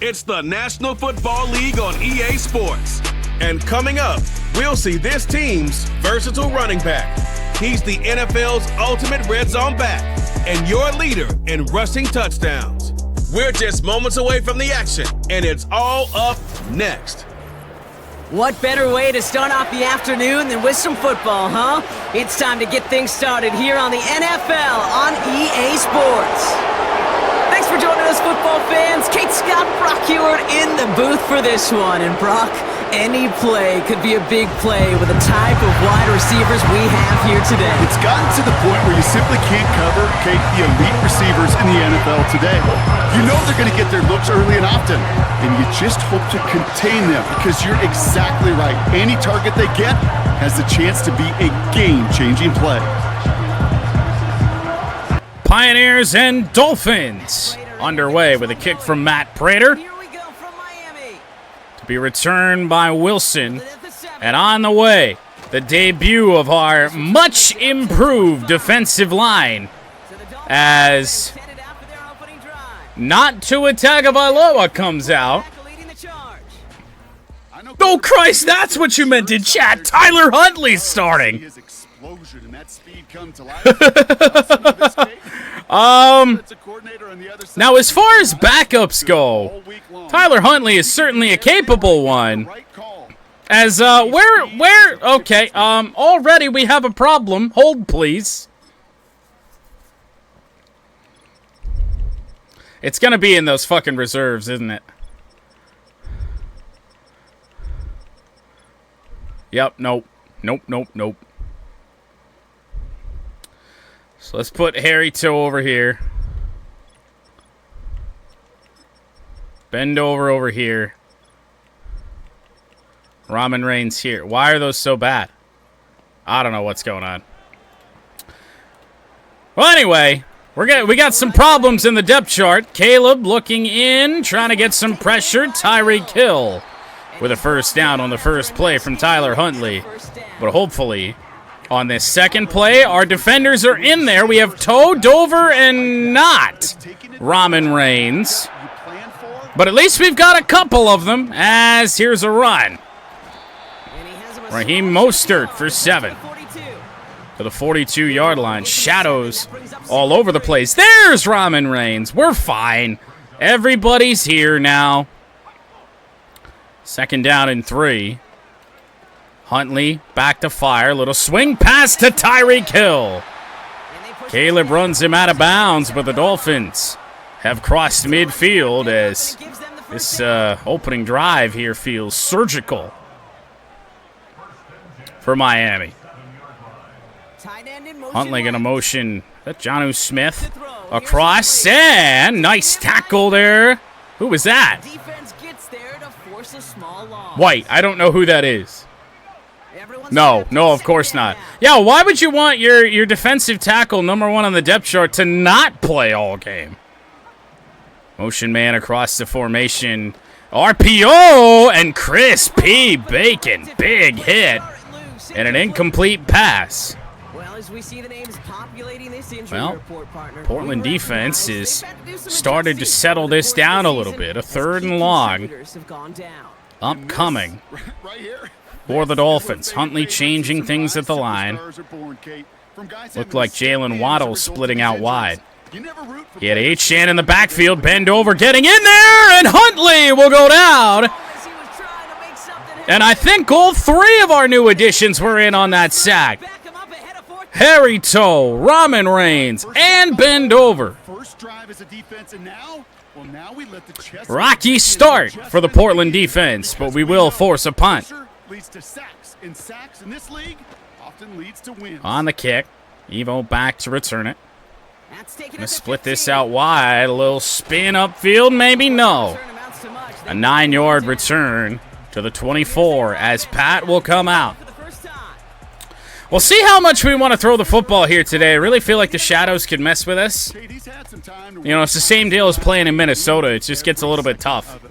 It's the National Football League on EA Sports. And coming up, we'll see this team's versatile running back. He's the NFL's ultimate red zone back and your leader in rushing touchdowns. We're just moments away from the action, and it's all up next. What better way to start off the afternoon than with some football, huh? It's time to get things started here on the NFL on EA Sports. Thanks for joining us, football fans. Kate Scott, Brock Heward in the booth for this one. And Brock, any play could be a big play with the type of wide receivers we have here today. It's gotten to the point where you simply can't cover, Kate, the elite receivers in the NFL today. You know they're going to get their looks early and often, and you just hope to contain them because you're exactly right. Any target they get has the chance to be a game-changing play. Pioneers and Dolphins underway with a kick from Matt Prater to be returned by Wilson. And on the way, the debut of our much improved defensive line as not Tua Tagovailoa comes out. Oh Christ, that's what you meant in chat. Tyler Huntley's starting. Now as far as backups go, Tyler Huntley is certainly a capable one. As okay, already we have a problem. Hold please. It's gonna be in those fucking reserves, isn't it? Yep, nope. Nope. So let's put Harry Toe over here. Bend over here. Ramen Reigns here. Why are those so bad? I don't know what's going on. Well, anyway, we got some problems in the depth chart. Caleb looking in, trying to get some pressure. Tyreek Hill with a first down on the first play from Tyler Huntley. But hopefully, on this second play, our defenders are in there. We have Toe, Dover, and not Ramen Reigns. But at least we've got a couple of them, as here's a run. Raheem Mostert for 7 to the 42-yard line. Shadows all over the place. There's Ramen Reigns. We're fine. Everybody's here now. Second down and 3. Huntley back to fire. Little swing pass to Tyreek Hill. Caleb runs him out of bounds, but the Dolphins have crossed midfield as this opening drive here feels surgical for Miami. Huntley going to motion that Jonnu Smith across, and nice tackle there. Who was that? White. I don't know who that is. No, of course not. Yeah, why would you want your defensive tackle, number 1 on the depth chart, to not play all game? Motion man across the formation. RPO and Chris P. Bacon. Big hit. And an incomplete pass. Well, Portland defense is started to settle this down a little bit. A 3rd and long upcoming for the Dolphins. Huntley changing things at the line. Looked like Jalen Waddle splitting out wide. He had H-Shan in the backfield. Bend over, getting in there, and Huntley will go down. And I think all 3 of our new additions were in on that sack. Harry Toe, Ramen Reigns, and Bend over. Rocky start for the Portland defense, but we will force a punt. On the kick, Evo back to return it. Gonna split this out wide. A little spin upfield, maybe no. A 9-yard return to the 24 as Pat will come out. We'll see how much we want to throw the football here today. I really feel like the Shadows could mess with us. You know, it's the same deal as playing in Minnesota. It just gets a little bit tough. A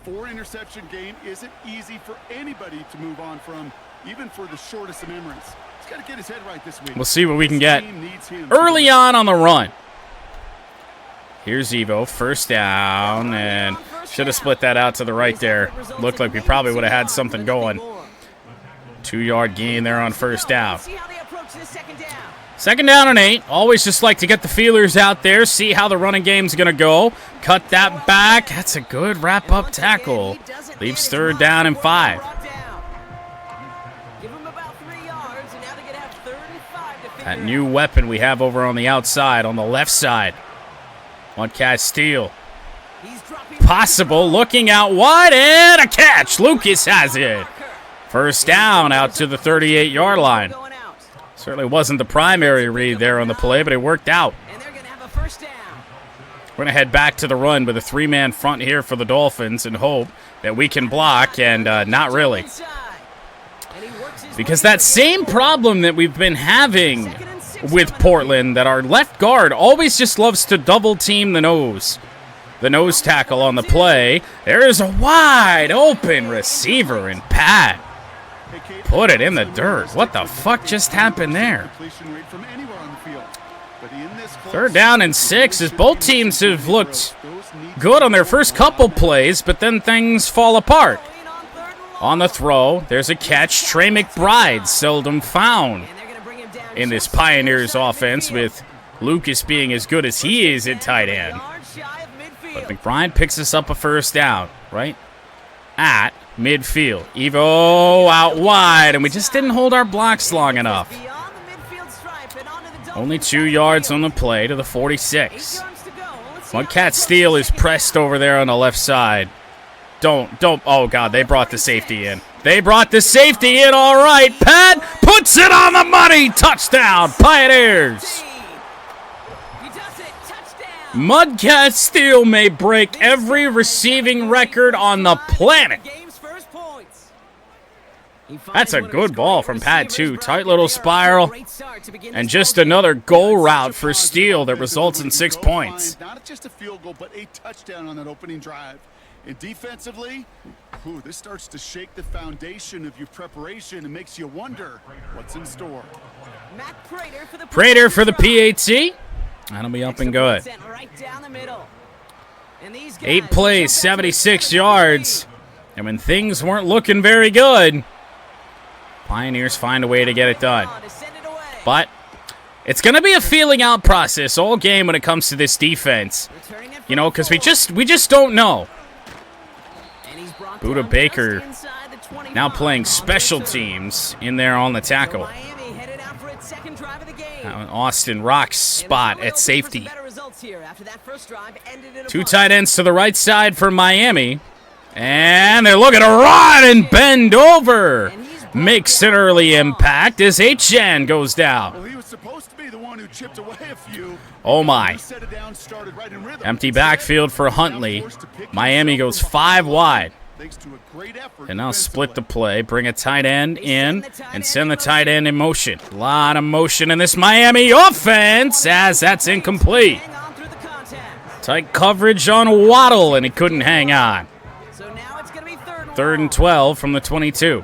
4-interception game isn't easy for anybody to move on from, even for the shortest of memories. He's got to get his head right this week. We'll see what we can get early on the run. Here's Evo, first down, and Should have split that out to the right there. Looked like we probably would have had something going. 2-yard gain there on first down. Second down and 8. Always just like to get the feelers out there, see how the running game's going to go. Cut that back. That's a good wrap-up tackle. Leaves third down and 5. That new weapon we have over on the outside, on the left side. Mudcat steal. Possible, looking out wide, and a catch. Lucas has it. First down out to the 38-yard line. Certainly wasn't the primary read there on the play, but it worked out. We're going to head back to the run with a 3-man front here for the Dolphins and hope that we can block, and not really. Because that same problem that we've been having with Portland, that our left guard always just loves to double-team the nose tackle on the play. There is a wide open receiver in Pat. Put it in the dirt. What the fuck just happened there? Third down and 6 as both teams have looked good on their first couple plays, but then things fall apart. On the throw, there's a catch. Trey McBride, seldom found in this Pioneers offense, with Lucas being as good as he is at tight end. But McBride picks us up a first down, right at midfield. Evo out wide, and we just didn't hold our blocks long enough. Only 2 yards on the play to the 46. Mudcat Steele is pressed over there on the left side. Don't. Oh, God, they brought the safety in. They brought the safety in, all right. Pat puts it on the money. Touchdown, Pioneers. Mudcat Steele may break every receiving record on the planet. That's a good ball from Pat, too. Tight little spiral. And just another goal route for Steele that results in 6 points. Not just a field goal, but a touchdown on that opening drive. And defensively, this starts to shake the foundation of your preparation and makes you wonder what's in store. Prater for the PAT. That'll be up and good. 8 plays, 76 yards. And when things weren't looking very good, Pioneers find a way to get it done. But it's going to be a feeling out process all game when it comes to this defense. You know, because we just don't know. Buda Baker now playing special teams in there on the tackle. Austin Rock's spot at safety. 2 tight ends to the right side for Miami. And they're looking to run and bend over. Makes an early impact as H-Chan goes down. Well, he was supposed to be the one who chipped away a few. Oh, my. Empty backfield for Huntley. Miami goes 5 wide. And now split the play, bring a tight end in, and send the tight end in motion. A lot of motion in this Miami offense as that's incomplete. Tight coverage on Waddle, and he couldn't hang on. 3rd and 12 from the 22.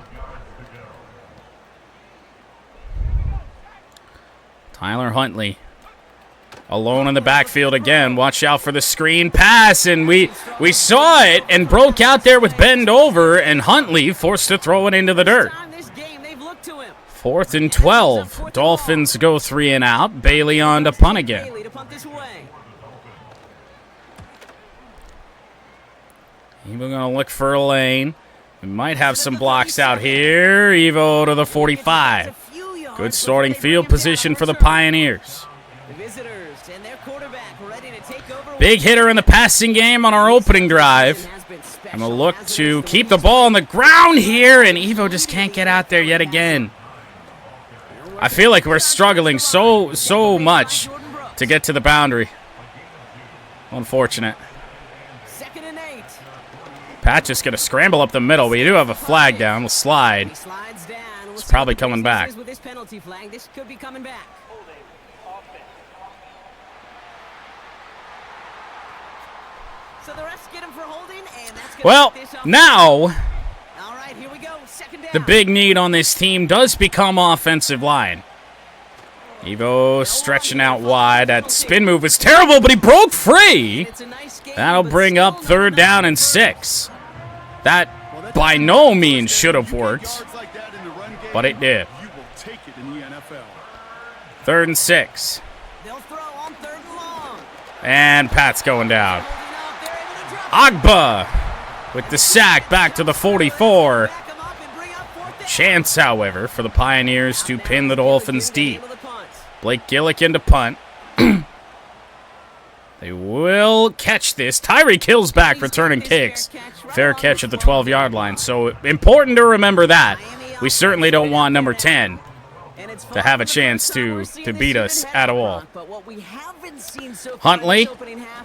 Tyler Huntley alone in the backfield again. Watch out for the screen pass, and we saw it and broke out there with bend over, and Huntley forced to throw it into the dirt. 4th and 12. Dolphins go 3 and out. Bailey on to punt again. Evo going to look for a lane. We might have some blocks out here. Evo to the 45. Good starting field position for the Pioneers. Big hitter in the passing game on our opening drive. And we'll look to keep the ball on the ground here, and Evo just can't get out there yet again. I feel like we're struggling so much to get to the boundary. Unfortunate. Pat just going to scramble up the middle. We do have a flag down. We'll slide. It's probably coming back. Well, now the big need on this team does become offensive line. Evo stretching out wide. That spin move was terrible, but he broke free. That'll bring up 3rd down and 6. That by no means should have worked, but it did. 3rd and 6. And Pat's going down. Agba with the sack back to the 44. Chance, however, for the Pioneers to pin the Dolphins deep. Blake Gillikin to punt. They will catch this. Tyreek Hill's back returning kicks. Fair catch at the 12-yard line. So important to remember that. We certainly don't want number 10 to have a chance to beat us at all. Huntley.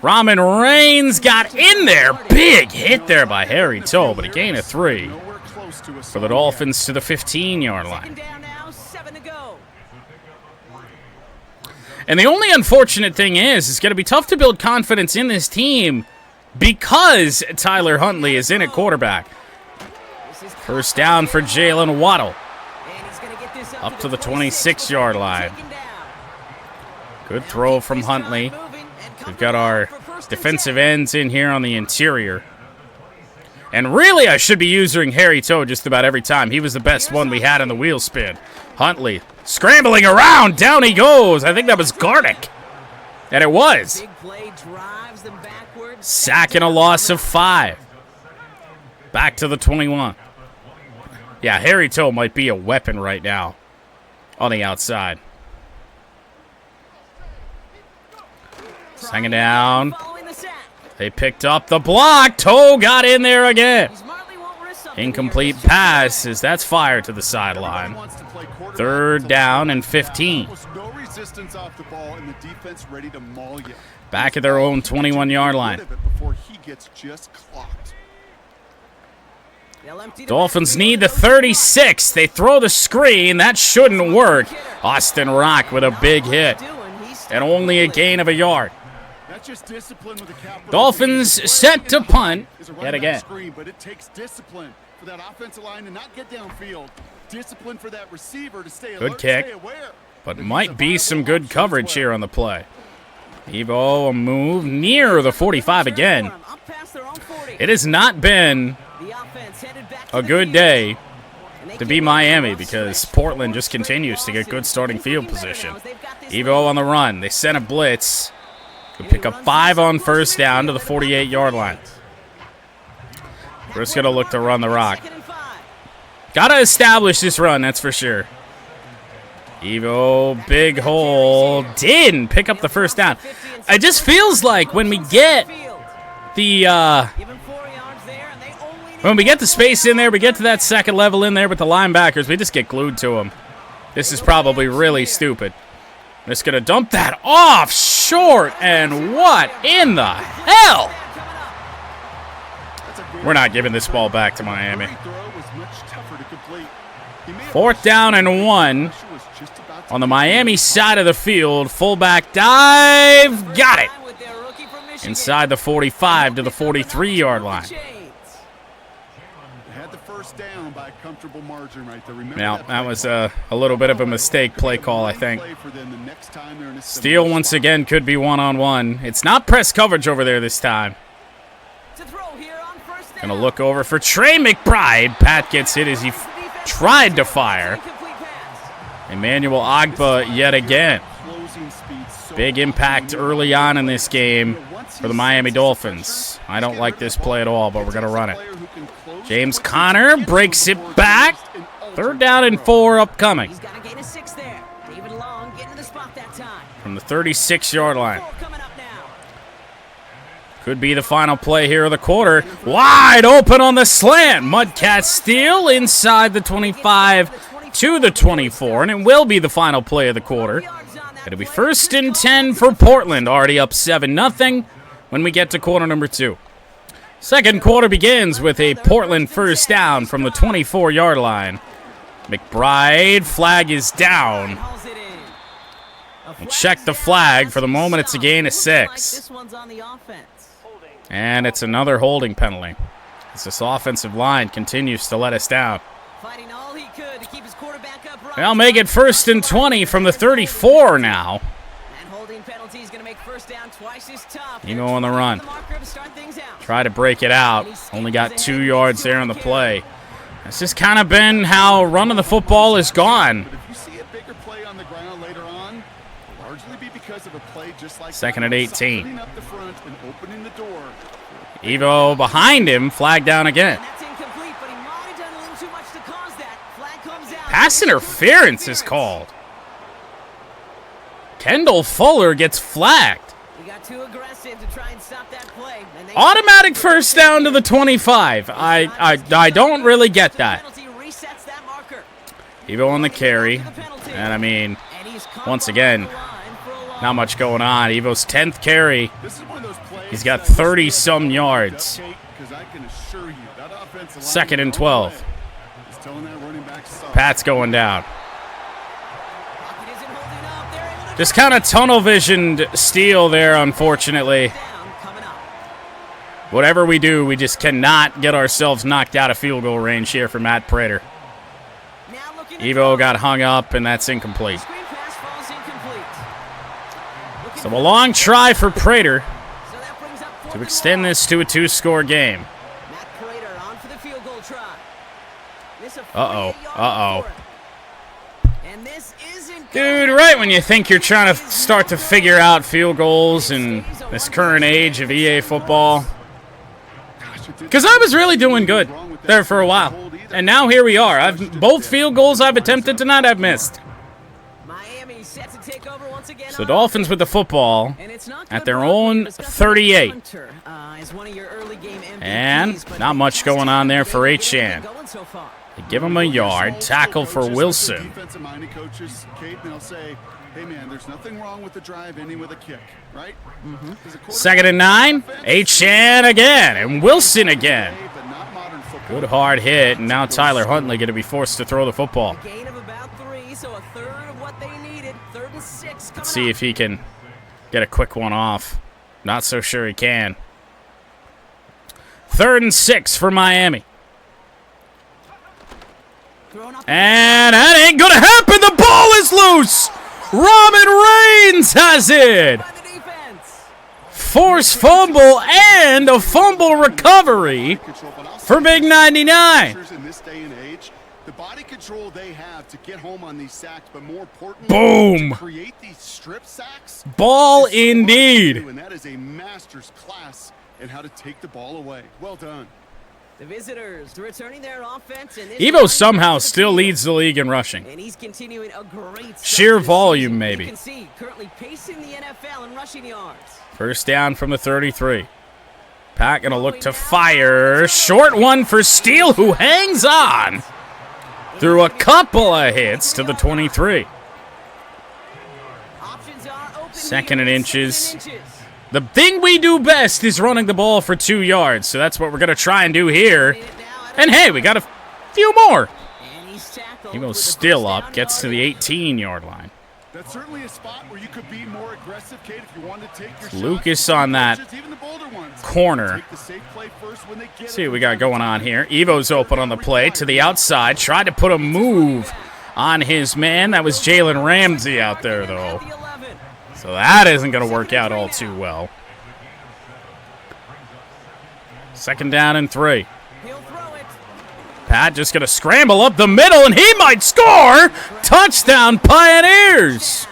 Ramin Reigns got in there. Big hit there by Harry Toe, but a gain of 3 for the Dolphins to the 15-yard line. And the only unfortunate thing is it's going to be tough to build confidence in this team because Tyler Huntley is in at quarterback. First down for Jalen Waddle. Up to the 26-yard line. Good throw from Huntley. We've got our defensive ends in here on the interior. And really, I should be using Harry Toe just about every time. He was the best one we had in the wheel spin. Huntley scrambling around. Down he goes. I think that was Garnick. And it was. Sack and a loss of 5. Back to the 21. Yeah, Harry Toe might be a weapon right now on the outside. Hanging down. They picked up the block. Toe got in there again. Incomplete pass as that's fired to the sideline. 3rd down and 15. Back at their own 21-yard line. Dolphins need the 36. They throw the screen. That shouldn't work. Austin Rock with a big hit. And only a gain of a yard. Dolphins set to punt yet again. But it takes discipline for that offensive line to not get downfield. Discipline for that receiver to stay alert, good kick, but might be some good coverage here on the play. Evo, a move near the 45 again. It has not been a good day to be Miami because Portland just continues to get good starting field position. Evo on the run. They sent a blitz. Could pick up 5 on first down to the 48-yard line. We're just going to look to run the rock. Got to establish this run, that's for sure. Evo, big hole. Didn't pick up the first down. It just feels like when we get the space in there, we get to that second level in there with the linebackers, we just get glued to them. This is probably really stupid. Just going to dump that off short, and what in the hell? We're not giving this ball back to Miami. 4th down and 1 on the Miami side of the field. Fullback dive. Got it. Inside the 45 to the 43-yard line. Now, that was a little bit of a mistake play call, I think. Steele once again could be one-on-one. It's not press coverage over there this time. Gonna look over for Trey McBride. Pat gets hit as he tried to fire. Emmanuel Agba yet again. Big impact early on in this game for the Miami Dolphins. I don't like this play at all, but we're gonna run it. James Conner breaks it back. 3rd down and 4 upcoming. From the 36-yard line. Could be the final play here of the quarter. Wide open on the slant. Mudcat Steele inside the 25 to the 24, and it will be the final play of the quarter. It'll be 1st and 10 for Portland, already up 7-0 when we get to quarter number 2. Second quarter begins with a Portland first down from the 24-yard line. McBride, flag is down. We'll check the flag. For the moment, it's a gain of 6. And it's another holding penalty, as this offensive line continues to let us down. They'll make it 1st and 20 from the 34 now. That holding penalty is going to make first down twice as tough. Emo on the run. Try to break it out. Only got 2 yards there on the play. This has kind of been how running the football is gone. But if you see a bigger play on the ground later on, it'll largely be because of a play just like 2nd and 18. up the front and opening the door. Evo behind him, flag down again. That's incomplete, but he might have done a little too much to cause that. Flag comes out. Pass interference is called. Kendall Fuller gets flagged. He got too aggressive to try and stop that play. And they Automatic first down to the 25. I don't really get that. resets that marker. Evo on the carry. And I mean, once again, not much going on. Evo's 10th carry. This is one of those plays He's got 30-some yards. because I can assure you that offensive 2nd and 12. is telling that running back sucks. Pat's going down. Pocket isn't holding up. They're able to Just kind of tunnel visioned steal there, unfortunately. down coming up. Whatever we do, we just cannot get ourselves knocked out of field goal range here for Matt Prater. Now looking to Evo throw. got hung up, and that's incomplete. Screen pass falls incomplete. Looking So for a long try for Prater So that brings up fourth to and extend long. this to a 2-score game. Matt Prater on for the field goal try. This a Uh-oh. 48-yard Uh-oh. for him. And this isn't Dude, right when you think you're trying to start to figure out field goals in this current age of EA football. Because I was really doing good there for a while. And now here we are. Both field goals I've attempted tonight, I've missed. Miami set to take over once again. So Dolphins with the football And it's not at good their luck own when you discuss 38. Hunter, is one of your early game MVPs, And but not much going on there for H-Chan. going so far. They give him a yard. Tackle for Wilson. Defensive-minded coaches, Kate, they'll say, hey, man, there's nothing wrong with the drive ending with a kick, right? 'Cause a quarterback- 2nd and 9. H-Chan again. And Wilson again. But not modern football. Good hard hit. And now Tyler Huntley going to be forced to throw the football. Gain of about 3, so a third of what they needed. 3rd and 6 coming Let's see if he can get a quick one off. Not so sure he can. 3rd and 6 for Miami. And that ain't gonna happen. The ball is loose. Roman Reigns has it. by the defense. Forced fumble and a fumble recovery for Big 99. In this day and age, the body control they have to get home on these sacks, but more importantly, Boom. to create these strip sacks. Ball is so hard to indeed. do, and that is a master's class in how to take the ball away. Well done. The visitors returning their offense. And this Evo is somehow the still team. leads the league in rushing. And he's continuing a great Sheer start this volume, season. maybe. You can see currently pacing the NFL in rushing yards. First down from the 33. Pat gonna look to fire. Short one for Steele, who hangs on through a couple of hits to the 23. Options are open 2nd here. and inches. 2nd and inches. The thing we do best is running the ball for 2 yards, so that's what we're gonna try and do here. And hey, we got a few more. And he's tackled Evo's with the still first up, down gets to the yardage. 18-yard line. That's certainly a spot where you could be more aggressive, Kate, if you wanted to take your Lucas shots. on that Even the bolder ones. corner. Take the safe play first when they get See it. what we got going on here. Evo's open on the play to the outside. Tried to put a move on his man. That was Jalen Ramsey out there, though. The 11. So that isn't going to work out all too well. 2nd down and 3. He'll throw it. Pat just going to scramble up the middle, and he might score! Touchdown, Pioneers!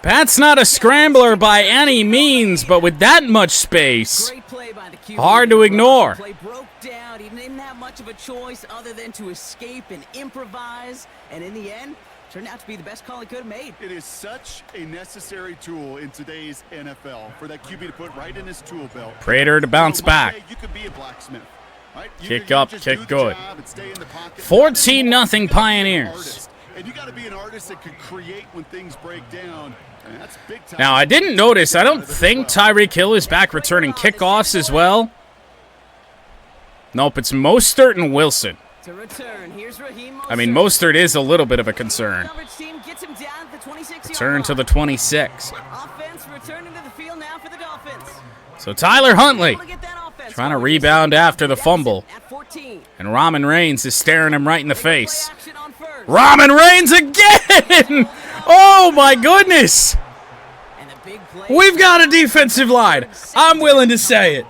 Pat's not a scrambler by any means, but with that much space, Great play by the QB. hard to ignore. Play broke down. He didn't have much of a choice other than to escape and improvise. And in the end, turned out to be the best call he could have made. It is such a necessary tool in today's NFL for that QB to put right in his tool belt. Prater to bounce So, back. Monday, you could be a blacksmith, right? Kick You up, just kick do the good. job and stay in the pocket. 14-0 You gotta be an Pioneers. artist, and you got to be an artist that can create when things break down. And that's big time. Now, I didn't notice, I don't think Tyreek Hill is back returning kickoffs as well. Nope, it's Mostert and Wilson. To return, here's Raheem I mean, Mostert. Mostert is a little bit of a concern. Coverage team gets him down at the 26-yard Turn to line. the 26. Offense returning to the field now for the Dolphins. So Tyler Huntley Able to get that offense trying to going. rebound after the That's it fumble. At 14. And Roman Reigns is staring him right in the face. Play action on 1st. Ramen Reigns again! Oh, my goodness! We've got a defensive line. I'm willing to say it.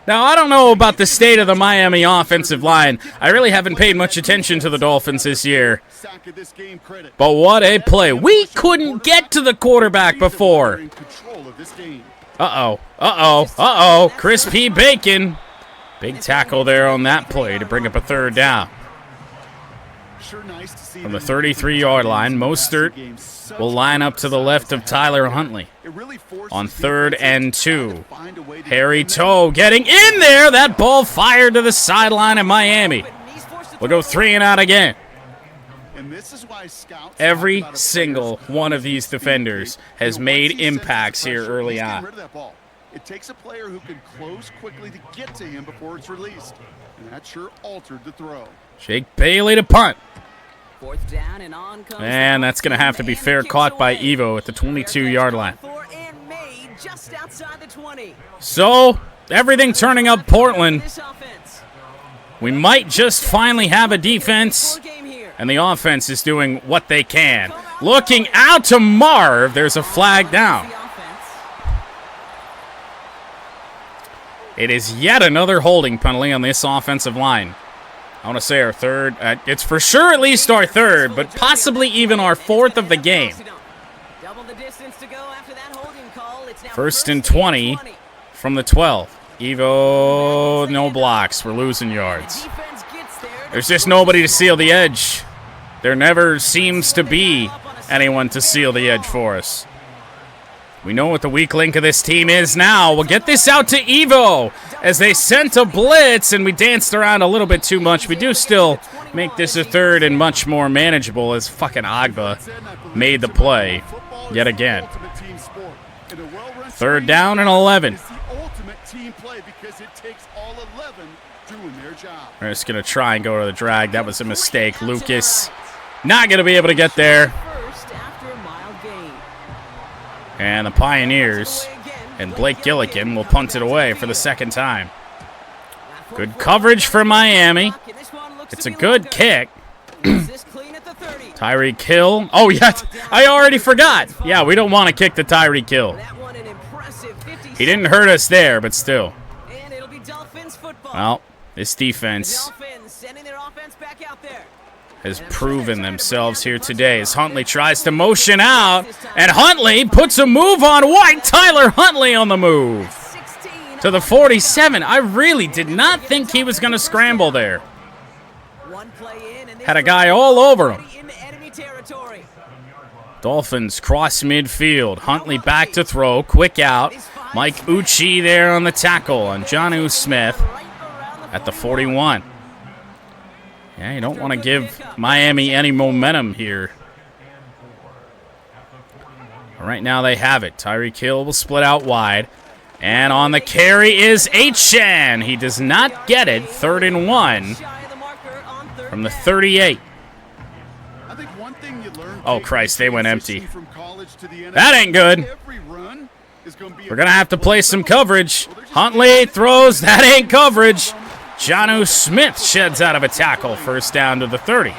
Now, I don't know about the state of the Miami offensive line. I really haven't paid much attention to the Dolphins this year. But what a play. We couldn't get to the quarterback before. Uh-oh. Crispy Bacon. Big tackle there on that play to bring up a third down. From the 33-yard line, Mostert will line up to the left of Tyler Huntley. On 3rd and 2. Harry Toe getting in there. That ball fired to the sideline in Miami. We'll go 3 and out again. Every single one of these defenders has made impacts here early on. It takes a player who can close quickly to get to him before it's released. And that sure altered the throw. Jake Bailey to punt. 4th down and on comes And that's going to have to be fair caught by Evo at the 22-yard line. Just outside the 20. So, everything turning up Portland. We might just finally have a defense. And the offense is doing what they can. Looking out to Marv. There's a flag down. It is yet another holding penalty on this offensive line. I want to say our third. It's for sure at least our third, but possibly even our 4th of the game. 1st and 20 from the 12. Evo, no blocks. We're losing yards. There's just nobody to seal the edge. There never seems to be anyone to seal the edge for us. We know what the weak link of this team is now. We'll get this out to Evo as they sent a blitz, and we danced around a little bit too much. We do still make this a 3rd and much more manageable as fucking Agba made the play yet again. 3rd down and 11. We're just going to try and go to the drag. That was a mistake. Lucas not going to be able to get there. And the Pioneers and Blake Gillikin will punt it away for the 2nd time. Good coverage for Miami. It's a good kick. Tyreek Hill. Oh, yeah, I already forgot. Yeah, we don't want to kick the Tyreek Hill. He didn't hurt us there, but still. Well, this defense has proven themselves here today as Huntley tries to motion out, and Huntley puts a move on White. Tyler Huntley on the move to the 47. I really did not think he was going to scramble there. Had a guy all over him. Dolphins cross midfield. Huntley back to throw. Quick out. Mike Uchi there on the tackle on Jonnu Smith at the 41. Yeah, you don't want to give Miami any momentum here. Right now they have it. Tyreek Hill will split out wide. And on the carry is Achen. He does not get it. 3rd and 1 from the 38. Oh, Christ, they went empty. That ain't good. We're going to have to play some coverage. Huntley throws. That ain't coverage. Jonnu Smith sheds out of a tackle. 1st down to the 30.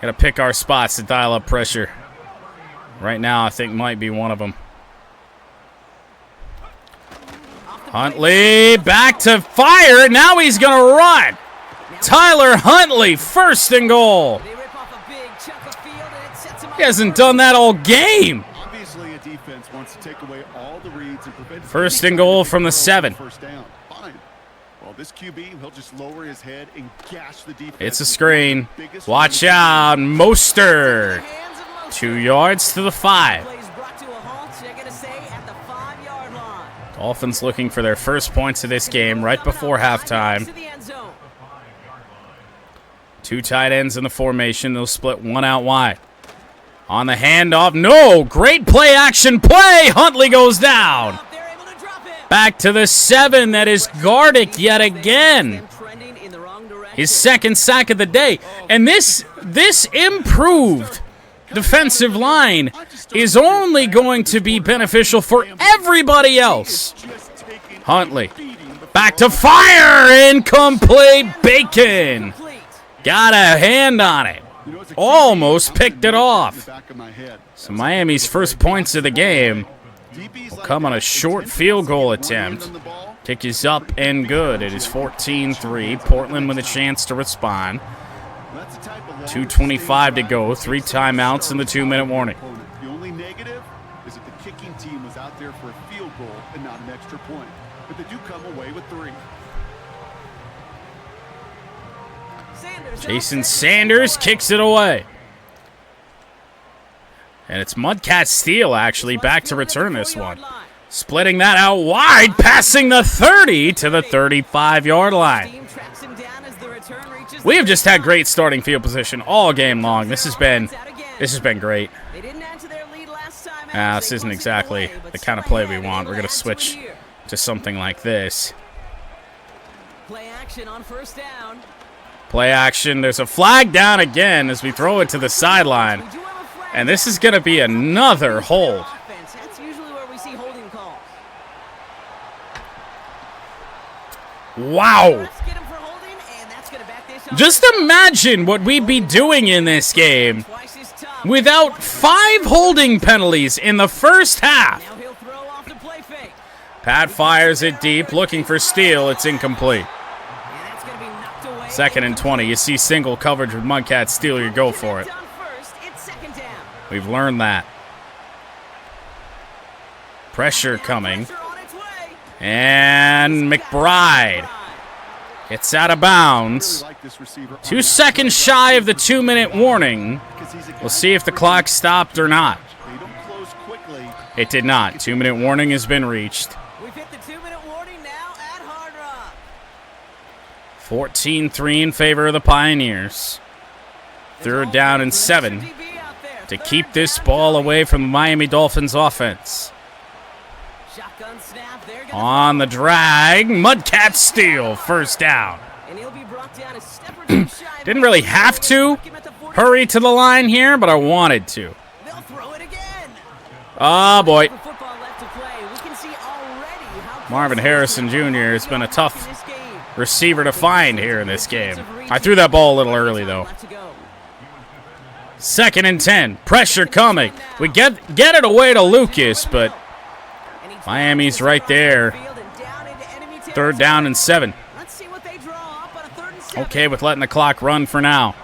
Got to pick our spots to dial up pressure. Right now, I think might be one of them. Huntley back to fire. Now he's going to run. Tyler Huntley, 1st and goal. He hasn't done that all game. 1st and goal from the 7. It's a screen. Watch out. Mostert. 2 yards to the 5. Dolphins looking for their first points of this game right before halftime. 2 tight ends in the formation. They'll split one out wide. On the handoff. No! Great play action play! Huntley goes down. Back to the 7. That is Gardick yet again. His 2nd sack of the day. And this improved defensive line is only going to be beneficial for everybody else. Huntley Back to fire. Incomplete. Bacon. Got a hand on it. Almost picked it off. So Miami's first points of the game will come on a short field goal attempt. Kick is up and good. It is 14-3. Portland with a chance to respond. 2:25 to go. 3 timeouts in the 2-minute warning. The only negative is that the kicking team was out there for a field goal and not an extra point. But they do come away with 3. Jason Sanders kicks it away. And it's Mudcat Steele, actually, back to return this one. Splitting that out wide, passing the 30 to the 35-yard line. We have just had great starting field position all game long. This has been great. This isn't exactly the kind of play we want. We're going to switch to something like this. Play action on first down. Play action. There's a flag down again as we throw it to the sideline. And this is going to be another hold. That's usually where we see holding calls. Wow. Just imagine what we'd be doing in this game without 5 holding penalties in the first half. Pat fires it deep, looking for Steele. It's incomplete. 2nd and 20. You see single coverage with Mudcat Steele, you go for it. We've learned that. Pressure coming. And McBride gets out of bounds. 2 seconds shy of the 2-minute warning. We'll see if the clock stopped or not. It did not. 2-minute warning has been reached. We've hit the 2-minute warning now at Hard Rock. 14-3 in favor of the Pioneers. 3rd down and 7 to keep this ball away from the Miami Dolphins offense. On the drag, Mudcat Steele, first down. Didn't really have to hurry to the line here, but I wanted to. Oh, boy. Marvin Harrison Jr. has been a tough receiver to find here in this game. I threw that ball a little early, though. 2nd and 10. Pressure coming. We get it away to Lucas, but Miami's right there. 3rd down and 7. Okay with letting the clock run for now.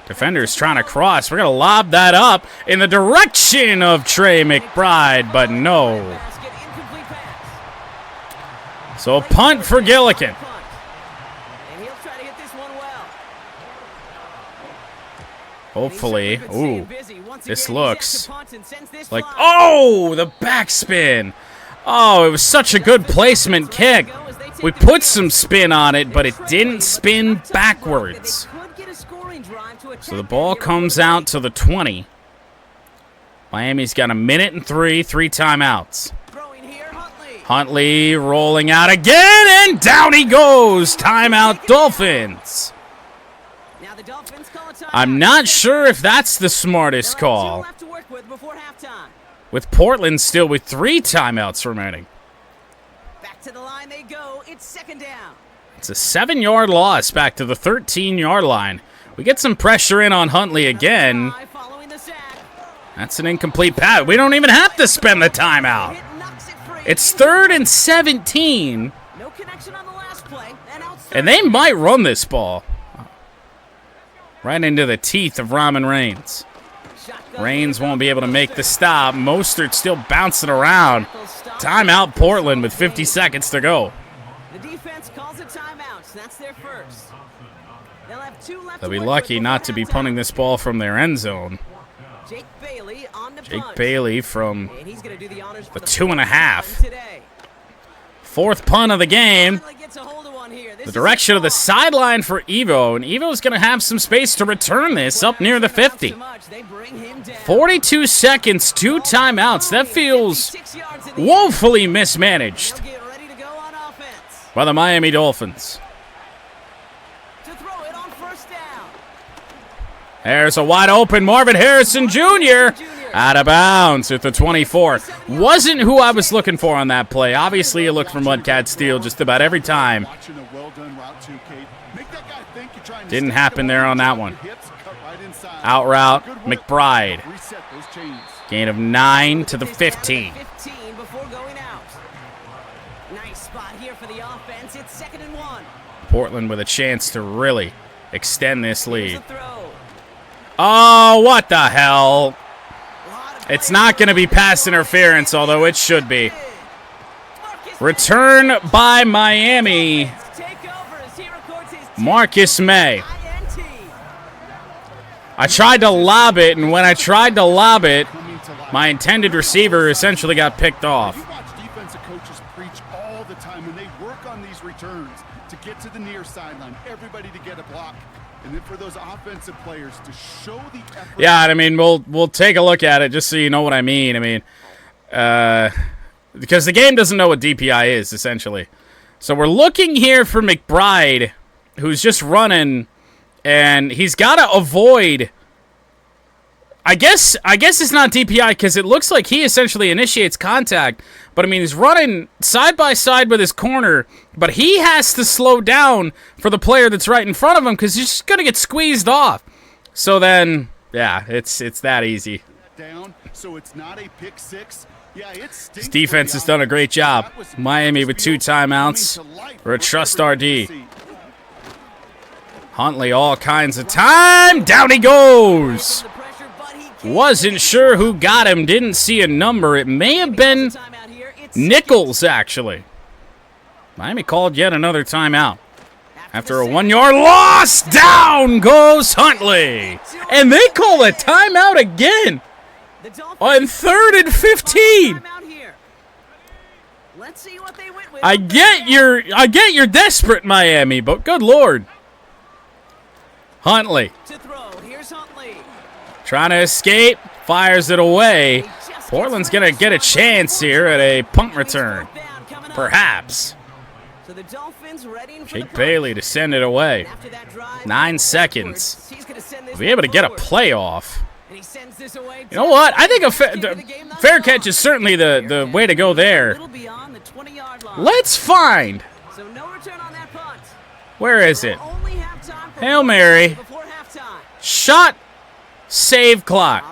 Defender's trying to cross. We're going to lob that up in the direction of Trey McBride, but no. So a punt for Gillikin. Hopefully. Ooh, this looks like, oh, the backspin. Oh, it was such a good placement kick. We put some spin on it, but it didn't spin backwards. So the ball comes out to the 20. Miami's got 1:03, 3 timeouts. Huntley rolling out again, and down he goes. Timeout, Dolphins. I'm not sure if that's the smartest call. With Portland still with 3 timeouts remaining. Back to the line they go. It's 2nd down. It's a 7-yard loss back to the 13-yard line. We get some pressure in on Huntley again. That's an incomplete pass. We don't even have to spend the timeout. It's 3rd and 17. And they might run this ball right into the teeth of Ramen Reigns. Reigns won't be able to make the stop. Mostert still bouncing around. Timeout Portland with 50 seconds to go. The defense calls a timeout. That's their first. They'll have 2 left. They'll be lucky not to be punting this ball from their end zone. Jake Bailey on the Jake punt. Bailey from And he's gonna do the honors for the 2.5. today. 4th punt of the game. Finally gets a hold of one here. This The is direction of the a sideline for Evo, and Evo's going to have some space to return this up near the 50. 42 seconds, 2 timeouts. That feels woefully mismanaged by the Miami Dolphins. There's a wide open Marvin Harrison Jr. Out of bounds at the 24. Wasn't who I was looking for on that play. Obviously, you look for Mudcat Steele just about every time. Didn't happen there on that one. Out route, McBride. Gain of 9 to the 15. Nice spot here for the offense. It's 2nd and 1. Portland with a chance to really extend this lead. Oh, what the hell? It's not going to be pass interference, although it should be. Return by Miami. Marcus May. I tried to lob it, and when I tried to lob it, my intended receiver essentially got picked off. We watch defensive coaches preach all the time when they work on these returns to get to the near sideline, everybody to get a block, and then for those offensive players to show the effort. Yeah, I mean, we'll take a look at it just so you know what I mean. I mean, because the game doesn't know what DPI is, essentially. So we're looking here for McBride, who's just running, and he's got to avoid. I guess it's not DPI because it looks like he essentially initiates contact. But, I mean, he's running side by side with his corner, but he has to slow down for the player that's right in front of him because he's just going to get squeezed off. So then, yeah, it's that easy. Down, so it's not a pick six. Yeah, this defense has done a great job. Miami with 2 timeouts. We're a trust RD. Huntley, all kinds of time. Down he goes. Wasn't sure who got him. Didn't see a number. It may have been Nichols, actually. Miami called yet another timeout. After a 1-yard loss, down goes Huntley. And they call a timeout again on 3rd and 15. I get you're desperate, Miami, but good Lord. Huntley. Trying to escape, fires it away. Portland's going to get a chance here at a punt return. Perhaps. Jake Bailey to send it away. 9 seconds. We'll be able to get a playoff. You know what? I think a fair catch is certainly the way to go there. Let's find. Where is it? Hail Mary. Shot. Save clock.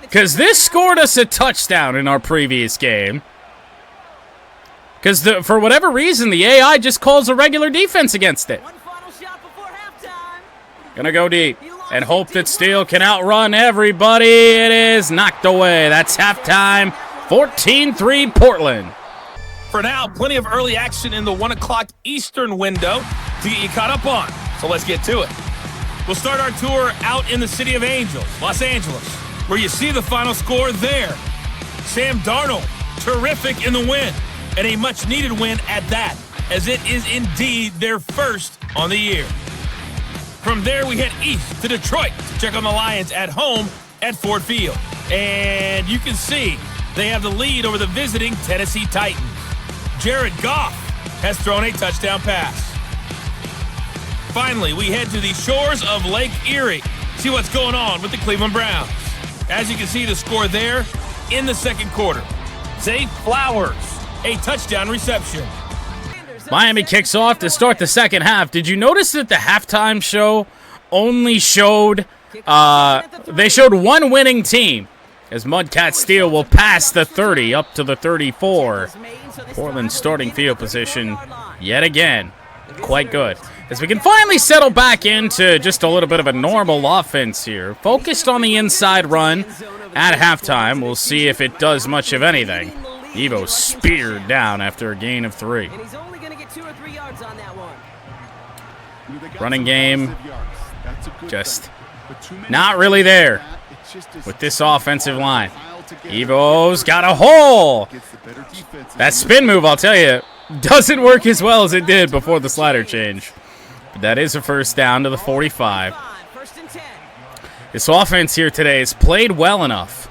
Because this scored us a touchdown in our previous game. Because for whatever reason, the AI just calls a regular defense against it. Gonna go deep and hope that Steele can outrun everybody. It is knocked away. That's halftime. 14-3 Portland. For now, plenty of early action in the 1 o'clock Eastern window to get you caught up on. So let's get to it. We'll start our tour out in the city of Angels, Los Angeles, where you see the final score there. Sam Darnold, terrific in the win, and a much-needed win at that, as it is indeed their first on the year. From there, we head east to Detroit to check on the Lions at home at Ford Field. And you can see they have the lead over the visiting Tennessee Titans. Jared Goff has thrown a touchdown pass. Finally, we head to the shores of Lake Erie, see what's going on with the Cleveland Browns. As you can see the score there in the second quarter. Zay Flowers, a touchdown reception. Miami kicks off to start the second half. Did you notice that the halftime show only showed, they showed one winning team as Mudcat Steele will pass the 30 up to the 34. Portland's starting field position yet again quite good. As we can finally settle back into just a little bit of a normal offense here. Focused on the inside run at halftime. We'll see if it does much of anything. Evo speared down after a gain of 3. Running game, just not really there with this offensive line. Evo's got a hole. That spin move, I'll tell you, doesn't work as well as it did before the slider change. But that is a first down to the 45. This offense here today has played well enough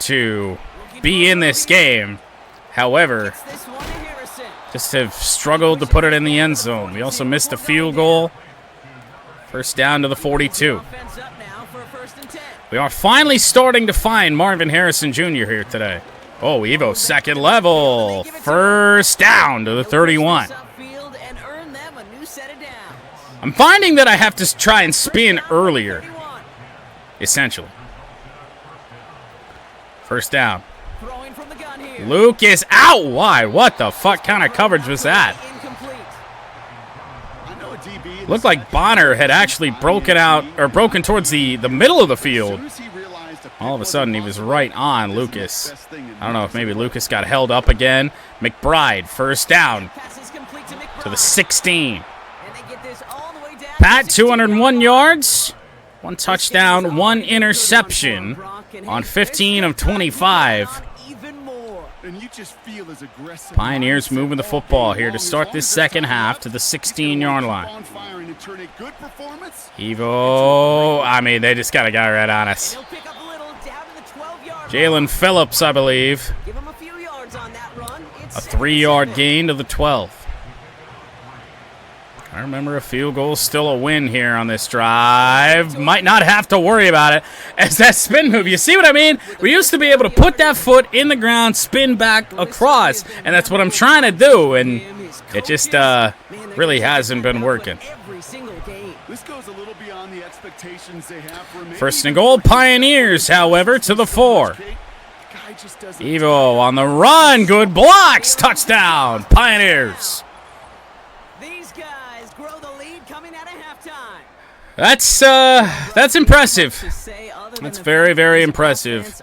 to be in this game. However, just have struggled to put it in the end zone. We also missed a field goal. First down to the 42. We are finally starting to find Marvin Harrison Jr. here today. Oh, Evo, second level. First down to the 31. I'm finding that I have to try and spin earlier, essentially. First down. Luke is out wide. What the fuck kind of coverage was that? Looked like Bonner had actually broken towards the middle of the field. All of a sudden, he was right on Lucas. I don't know if maybe Lucas got held up again. McBride, first down to the 16. Pat, 201 yards, 1 touchdown, 1 interception on 15 of 25. Pioneers moving the football here to start this second half to the 16-yard line. Evo, I mean, they just got a guy right on us. Jalen Phillips, I believe. A 3-yard gain to the 12. I remember a field goal is still a win here on this drive. Might not have to worry about it as that spin move. You see what I mean? We used to be able to put that foot in the ground, spin back across, and that's what I'm trying to do, and it just really hasn't been working. First and goal, Pioneers, however, to the 4. Evo on the run, good blocks, touchdown, Pioneers. That's impressive. That's very, very impressive.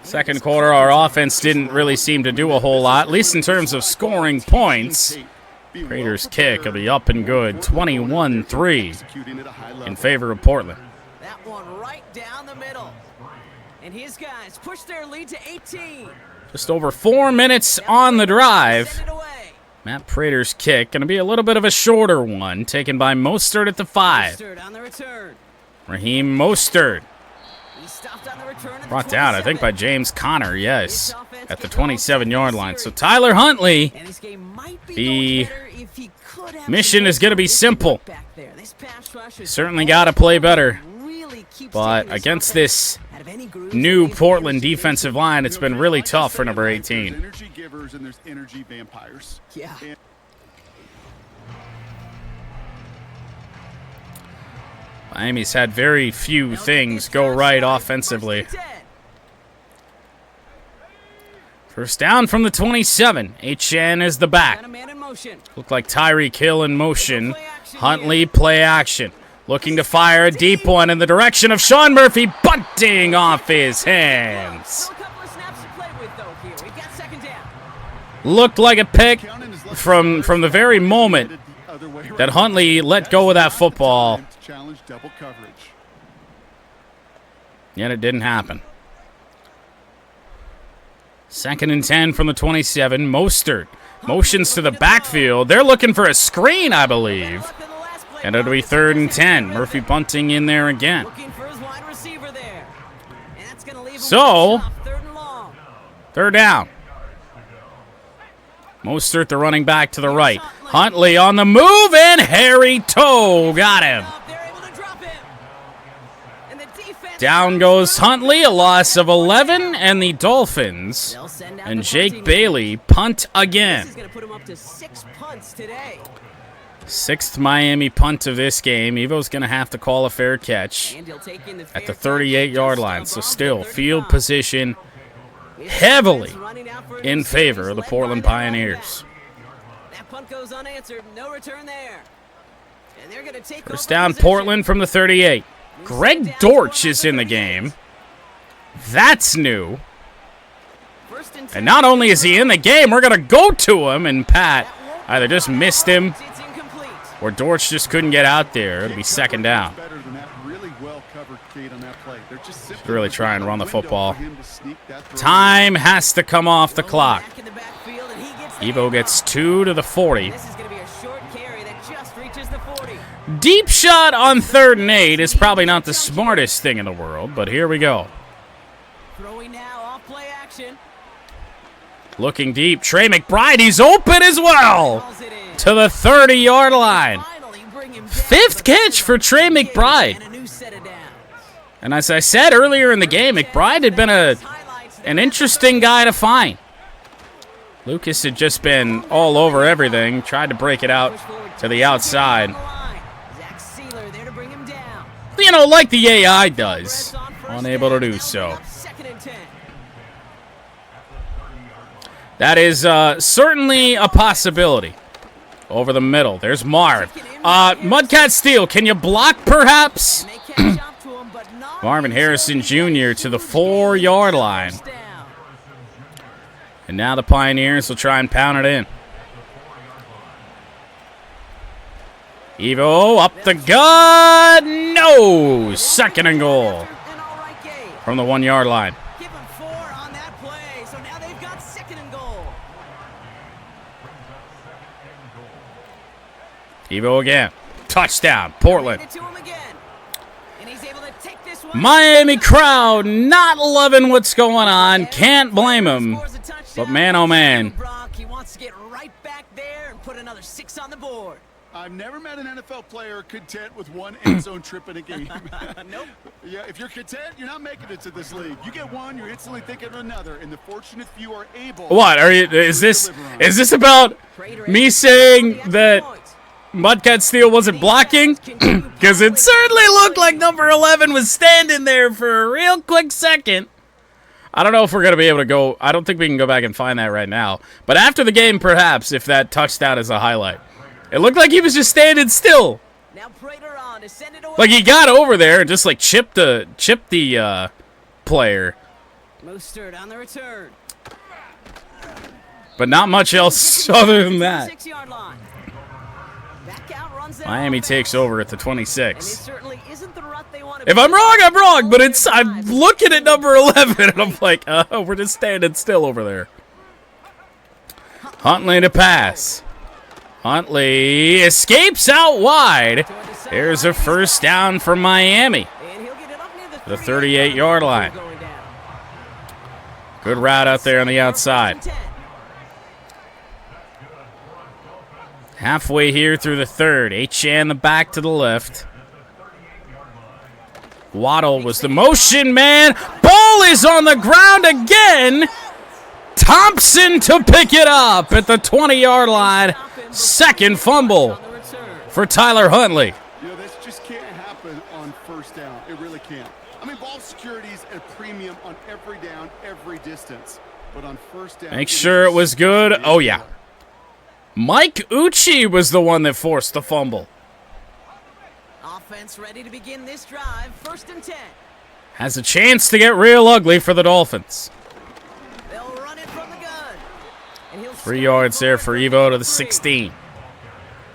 Second quarter, our offense didn't really seem to do a whole lot, at least in terms of scoring points. Raiders kick will be up and good, 21-3 in favor of Portland. That one right down the middle. And his guys push their lead to 18. Just over 4 minutes on the drive. Matt Prater's kick, going to be a little bit of a shorter one, taken by Mostert at the 5. Raheem Mostert. Brought down, I think, by James Conner, yes, at the 27-yard line. So Tyler Huntley, the mission is going to be simple. Certainly got to play better. But against this new Portland defensive line, it's been really tough for number 18. Energy givers and there's energy vampires. Yeah. Miami's had very few things go right offensively. First down from the 27. H.N. is the back. Looked like Tyreek Hill in motion. Huntley, play action. Looking to fire a deep one in the direction of Sean Murphy, bunting off his hands. Looked like a pick from the very moment that Huntley let go of that football. Yet it didn't happen. 2nd and 10 from the 27. Mostert motions to the backfield. They're looking for a screen, I believe. And it'll be 3rd and 10. Murphy bunting in there again. So, 3rd down. Mostert, the running back to the right. Huntley on the move, and Harry Toe got him. Down goes Huntley, a loss of 11, and the Dolphins and Jake Bailey punt again. 6th Miami punt of this game. Evo's going to have to call a fair catch at the 38-yard line. So still, field position heavily in favor of the Portland Pioneers. First down, Portland from the 38. Greg Dortch is in the game. That's new. And not only is he in the game, we're going to go to him, and Pat either just missed him or Dortch just couldn't get out there. It'll be 2nd down. Really try and run the football. Time has to come off the clock. Evo gets 2 to the 40. Deep shot on 3rd and 8 is probably not the smartest thing in the world, but here we go. Looking deep, Trey McBride, he's open as well to the 30-yard line. 5th catch for Trey McBride. And as I said earlier in the game, McBride had been an interesting guy to find. Lucas had just been all over everything, tried to break it out to the outside. You know, like the AI does. Unable to do so. That is certainly a possibility. Over the middle. There's Marv. Mudcat Steele, can you block perhaps? Marvin Harrison Jr. to the 4-yard line. And now the Pioneers will try and pound it in. Evo up the gut. No! Second and goal. From the 1-yard line. Give him 4 on that play. So now they've got second and goal. Evo again. Touchdown. Portland. Miami crowd not loving what's going on. Can't blame him. But man, oh man. He wants to get right back there and put another 6 on the board. I've never met an NFL player content with one end zone trip in a game. Nope. Yeah, if you're content, you're not making it to this league. You get one, you're instantly thinking of another, and the fortunate few are able. What are you? Is this about me saying that Mudcat Steele wasn't blocking? Because it certainly looked like number 11 was standing there for a real quick second. I don't know if we're going to be able to go. I don't think we can go back and find that right now. But after the game, perhaps, if that touchdown is a highlight. It looked like he was just standing still. Now Prater on to send it away. Like he got over there and just like chipped the player. Mostert on the return. But not much else other than that. 6-yard line. Back out, runs that Miami offense. takes over at the And it 26. certainly isn't the rut they want to If I'm wrong, I'm wrong. But I'm looking at number 11 and I'm like, oh, we're just standing still over there. Huntley to pass. Huntley escapes out wide. There's a first down for Miami. And he'll get it up near The 38-yard line. Good route out there on the outside. Halfway here through the third. H.A. the back to the left. Waddle was the motion man. Ball is on the ground again. Thompson to pick it up at the 20-yard line. Second fumble for Tyler Huntley. You know, this just can't happen on first down. It really can't. I mean, ball security is a premium on every down, every distance. But on first down... Make sure it was good. Oh, yeah. Mike Uchi was the one that forced the fumble. Offense ready to begin this drive. 1st and 10. Has a chance to get real ugly for the Dolphins. They'll run it from the gun. And he'll 3 yards there for Evo to the 16.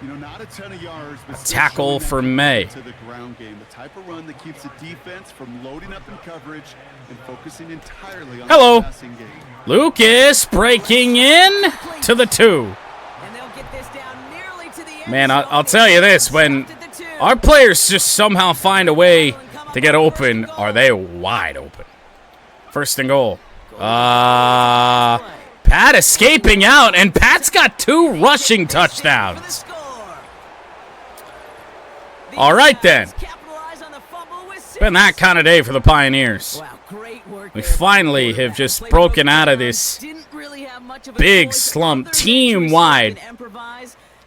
You know, not a ton of yards, but A tackle for May. to the ground game, the type of run that keeps the defense from loading up in coverage and focusing entirely on Hello. the passing game. Lucas breaking in to the 2. And they'll get this down nearly to the end Man, zone. I'll tell you this, when our players just somehow find a way to get open, are they wide open? 1st and goal. Pat escaping out, and Pat's got 2 rushing touchdowns. All right, then. Been that kind of day for the Pioneers. We finally have just broken out of this big slump team-wide.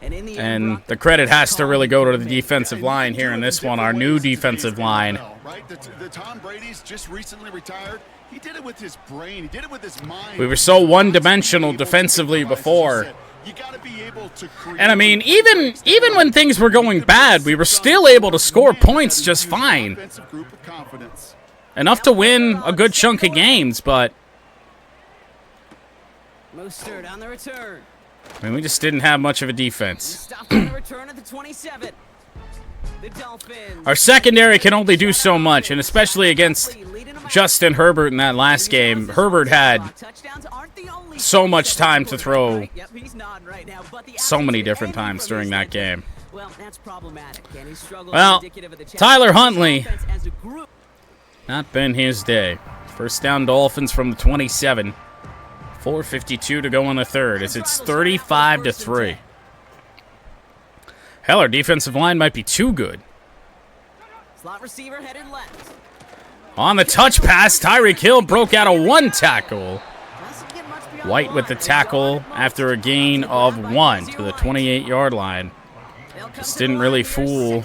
And the credit has to really go to the defensive line here in this one, our new defensive line. Right? The Tom Brady's just recently retired. He did it with his brain. He did it with his mind. We were so one-dimensional defensively before. You gotta be able to create. And I mean, even when things were going bad, we were still able to score points just fine. Offensive group of confidence. Enough to win a good chunk of games, but Mostert on the return. I mean, we just didn't have much of a defense. Stopped on the return at the 27. The Dolphins. Our secondary can only do so much, and especially against Justin Herbert in that last game. Herbert had so much time to throw so many different times during that game. Well, Tyler Huntley, not been his day. First down Dolphins from the 27. 4:52 to go in the third as it's 35-3. Hell, our defensive line might be too good. Slot receiver headed left. On the touch pass, Tyreek Hill broke out of 1 tackle. White with the tackle after a gain of 1 to the 28-yard line. Just didn't really fool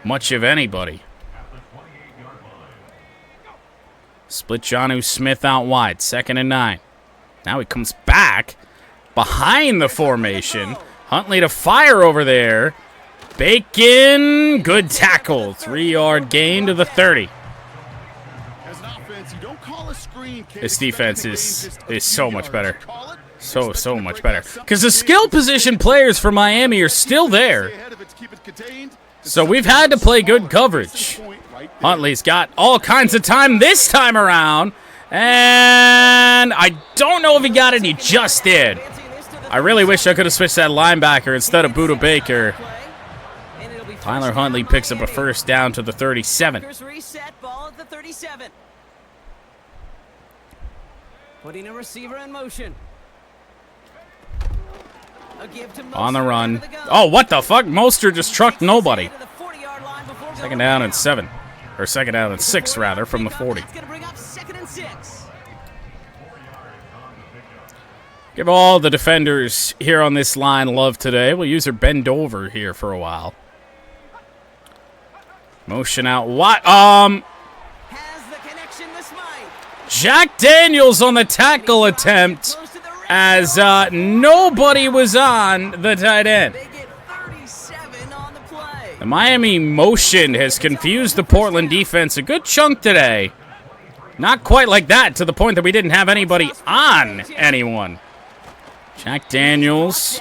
much of anybody. Split Jonnu Smith out wide, 2nd and 9. Now he comes back behind the formation. Huntley to fire over there. Bacon, good tackle. 3-yard gain to the 30. This defense is so much better. So much better. Because the skill position players for Miami are still there. So we've had to play good coverage. Huntley's got all kinds of time this time around. And I don't know if he got it. He just did. I really wish I could have switched that linebacker instead of Budda Baker. Tyler Huntley picks up a first down to the 37. Putting a receiver in motion. On the run. Oh, what the fuck? Mostert just trucked nobody. 2nd down and 7. Or 2nd down and 6, rather, from the 40. Give all the defenders here on this line love today. We'll use her bend over here for a while. Motion out. What? Jack Daniels on the tackle attempt as nobody was on the tight end. The Miami motion has confused the Portland defense a good chunk today. Not quite like that, to the point that we didn't have anybody on anyone. Jack Daniels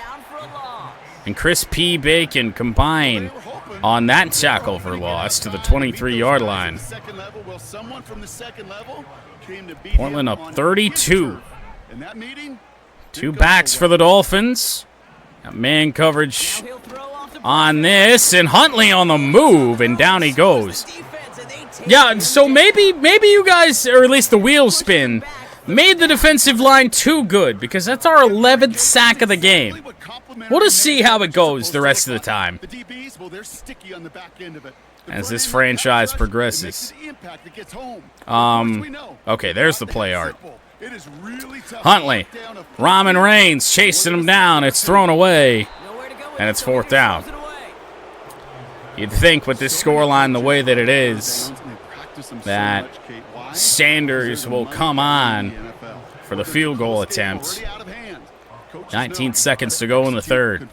and Chris P. Bacon combine on that tackle for loss to the 23-yard line. Portland up 32. 2 backs for the Dolphins. Got man coverage on this, and Huntley on the move, and down he goes. Yeah, so maybe you guys, or at least the wheels spin, made the defensive line too good, because that's our 11th sack of the game. We'll just see how it goes the rest of the time as this franchise progresses. Okay, there's the play art. Huntley, Ramen Reigns chasing him down. It's thrown away, and it's 4th down. You'd think with this scoreline the way that it is, that Sanders will come on for the field goal attempt. 19 seconds to go in the 3rd.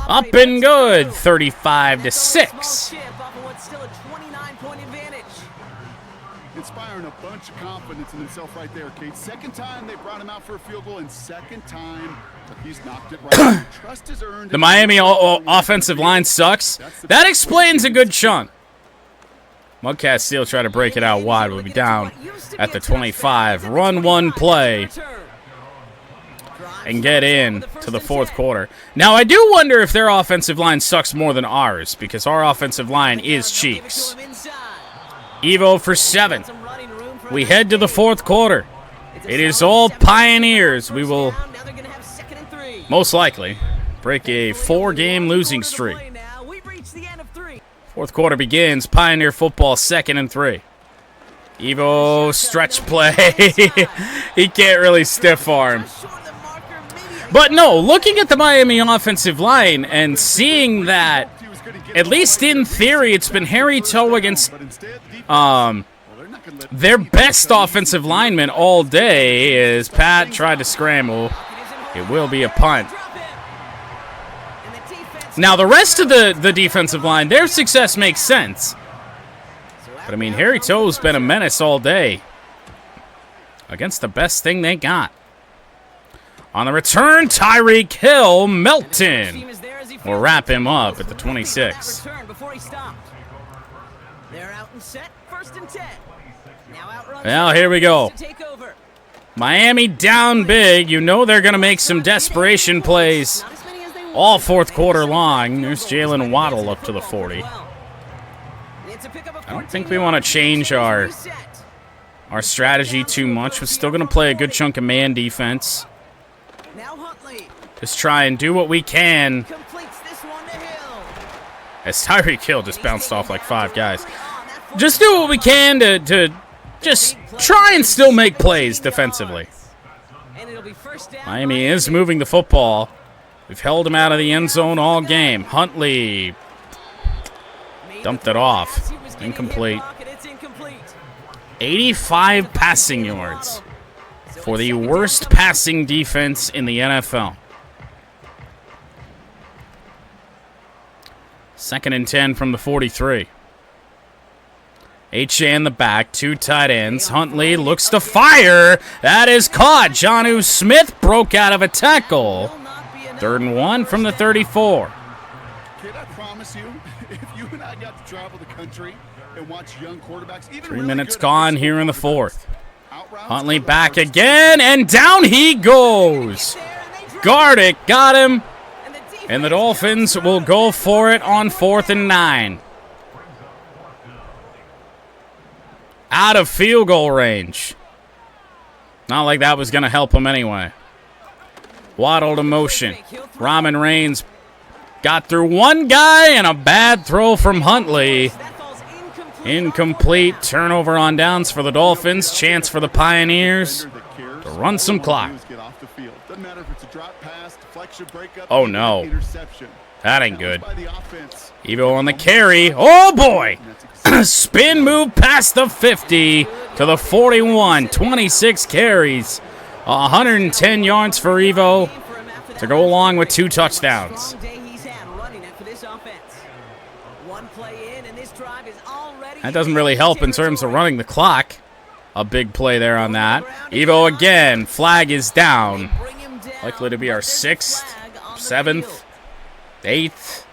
Up and good, 35-6. Inspiring a bunch of confidence in himself right there, Kate. 2nd time they brought him out for a field goal, and 2nd time he's knocked it right. Trust is earned. The Miami offensive line sucks. That explains a good chunk. Mudcat Steel try to break it out wide. We'll be down at the 25. Run 1 play and get in to the 4th quarter. Now, I do wonder if their offensive line sucks more than ours, because our offensive line is cheeks. Evo for 7. We head to the 4th quarter. It is all Pioneers. We will most likely break a 4-game losing streak. 4th quarter begins. Pioneer football, 2nd and 3. Evo stretch play. He can't really stiff arm. But no, looking at the Miami offensive line and seeing that, at least in theory, it's been Harry Toe against their best offensive lineman all day, as Pat tried to scramble. It will be a punt. Now, the rest of the defensive line, their success makes sense. But, I mean, Harry Toe's been a menace all day against the best thing they got. On the return, Tyreek Hill, Melton will wrap him up at the 26. Well, here we go. Miami down big. You know they're going to make some desperation plays all 4th quarter long. There's Jalen Waddle up to the 40. I don't think we want to change our strategy too much. We're still going to play a good chunk of man defense. Just try and do what we can. As Tyreek Hill just bounced off like 5 guys. just do what we can to just try and still make plays defensively. Miami is moving the football. We've held him out of the end zone all game. Huntley dumped it off. Incomplete. 85 passing yards for the worst passing defense in the NFL. 2nd and 10 from the 43. H.A. in the back, 2 tight ends. Huntley looks to fire. That is caught. Jonnu Smith broke out of a tackle. 3rd and 1 from the 34. Kid, I promise you, if you and I got to travel the country and watch young quarterbacks, even 3 really minutes good gone offensive here in the quarterbacks, 4th. out-routes Huntley other back quarterbacks. again, and down he goes. Gardick got him, and the Dolphins will go for it on 4th and 9. Out of field goal range. Not like that was going to help him anyway. Waddle to motion. Ramen Reigns got through one guy, and a bad throw from Huntley. Incomplete. Turnover on downs for the Dolphins. Chance for the Pioneers to run some clock. Oh, no. That ain't good. Evo on the carry. Oh, boy. Spin move past the 50 to the 41. 26 carries. 110 yards for Evo to go along with 2 touchdowns. That doesn't really help in terms of running the clock. A big play there on that. Evo again. Flag is down. Likely to be our 6th, 7th, 8th,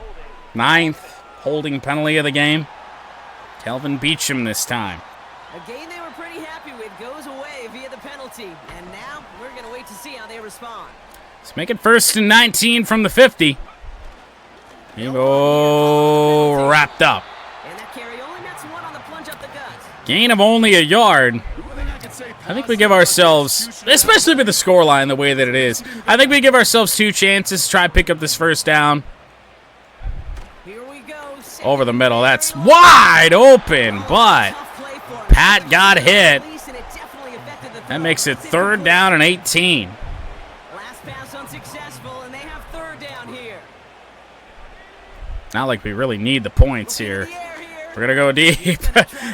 9th holding penalty of the game. Kelvin Beachum this time. A game they were pretty happy with goes away via the penalty. And now we're going to wait to see how they respond. Let's make it 1st and 19 from the 50. Evo wrapped up. And that carry only nets 1 on the plunge up the gut. Gain of only a yard. I think we give ourselves, especially with the scoreline the way that it is, I think we give ourselves 2 chances to try to pick up this 1st down. Here we go. Over the middle. That's wide open, but Pat got hit. That makes it 3rd down and 18. Last pass unsuccessful, and they have 3rd down here. Not like we really need the points here. We're going to go deep.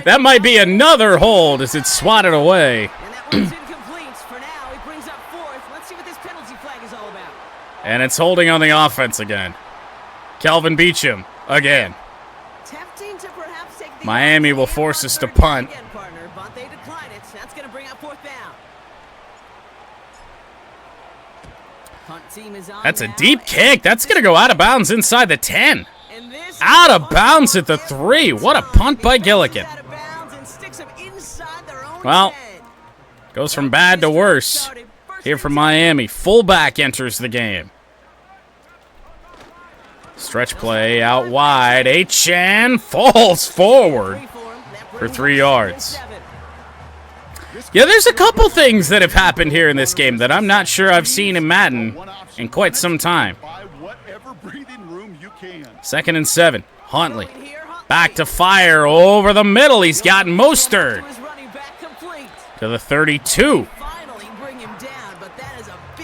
That might be another hold as it's swatted away. And that one's incomplete for now. He brings up 4th. Let's see what this penalty flag is all about. And it's holding on the offense again. Kelvin Beachum again. Tempting to perhaps take the Miami will force us to punt. again, partner, but they decline it. That's going to bring up 4th down. Punt team is on That's a now, deep kick. That's going to go out of bounds inside the 10. and this Out of bounds at the 3. What a punt by Gillikin. out of bounds and sticks them inside their own Well, 10. goes from bad to worse. Here from Miami. Fullback enters the game. Stretch play out wide. H.N. falls forward for 3 yards. Yeah, there's a couple things that have happened here in this game that I'm not sure I've seen in Madden in quite some time. 2nd and 7. Huntley. Back to fire over the middle. He's got Mostert to the 32.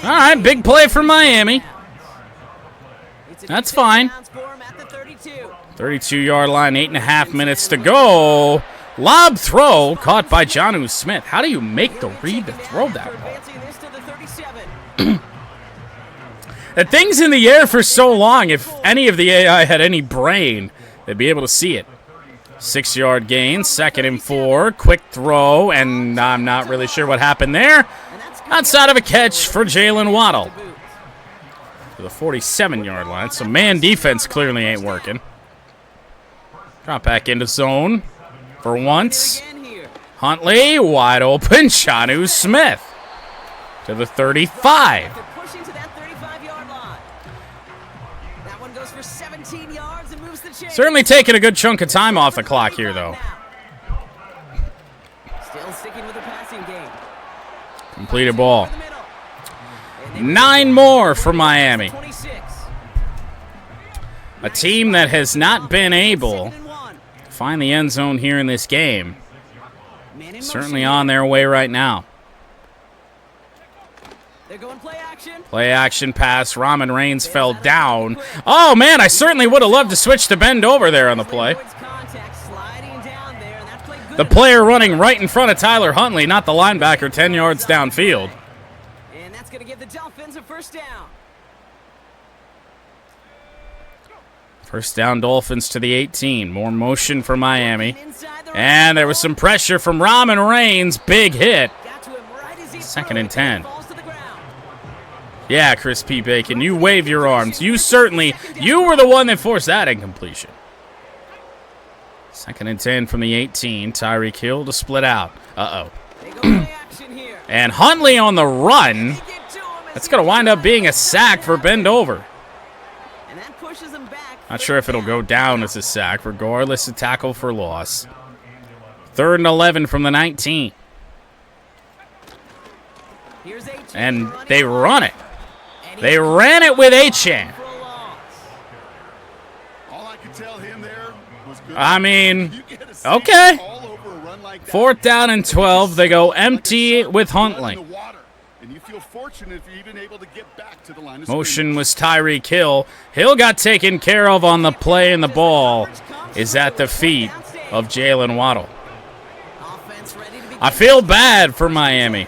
All right, big play for Miami. That's fine. 32-yard line, 8.5 minutes to go. Lob throw caught by Jonnu Smith. How do you make the read to throw that ball? The thing's in the air for so long, if any of the AI had any brain, they'd be able to see it. 6-yard gain, 2nd and 4. Quick throw, and I'm not really sure what happened there. Outside of a catch for Jalen Waddle. To the 47-yard line, so man defense clearly ain't working. Drop back into zone for once. Huntley, wide open, Jonnu Smith to the 35. Pushing to that 35-yard line. That one goes for 17 yards and moves the chain. Certainly taking a good chunk of time off the clock here, though. Still sticking with the passing game. Completed ball. 9 more for Miami. 26. A team that has not been able find the end zone here in this game. Certainly on their way right now. They're going play action. Play action pass. Ramen Reigns fell down. Oh, man, I certainly would have loved to switch to bend over there on the play. The player running right in front of Tyler Huntley, not the linebacker, 10 yards downfield. And that's going to give the Dolphins a first down. First down, Dolphins to the 18. More motion for Miami. And there was some pressure from Ramen Reigns. Big hit. 2nd and 10. Yeah, Chris P. Bacon, you wave your arms. You were the one that forced that incompletion. 2nd and 10 from the 18. Tyreek Hill to split out. Uh-oh. And Huntley on the run. That's going to wind up being a sack for bend over. Not sure if it'll go down as a sack. Regardless, a tackle for loss. 3rd and 11 from the 19. And they run it. They ran it with Achane. I mean, okay. 4th down and 12. They go empty with Huntley. Motion was Tyreek Hill. Hill got taken care of on the play, and the ball is at the feet of Jalen Waddle. I feel bad for Miami.